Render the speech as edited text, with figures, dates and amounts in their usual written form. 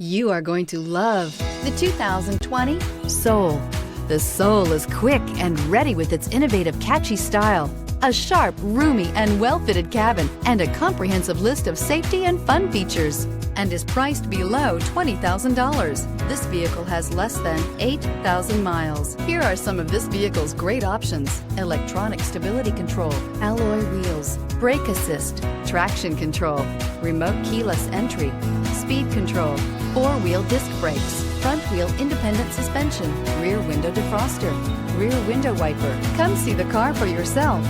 You are going to love the 2020 Soul. The Soul is quick and ready with its innovative, catchy style, a sharp, roomy, and well-fitted cabin, and a comprehensive list of safety and fun features, and is priced below $20,000. This vehicle has less than 8,000 miles. Here are some of this vehicle's great options: electronic stability control, alloy wheels, brake assist, traction control, remote keyless entry, speed control, four-wheel disc brakes, front wheel independent suspension, rear window defroster, rear window wiper. Come see the car for yourself.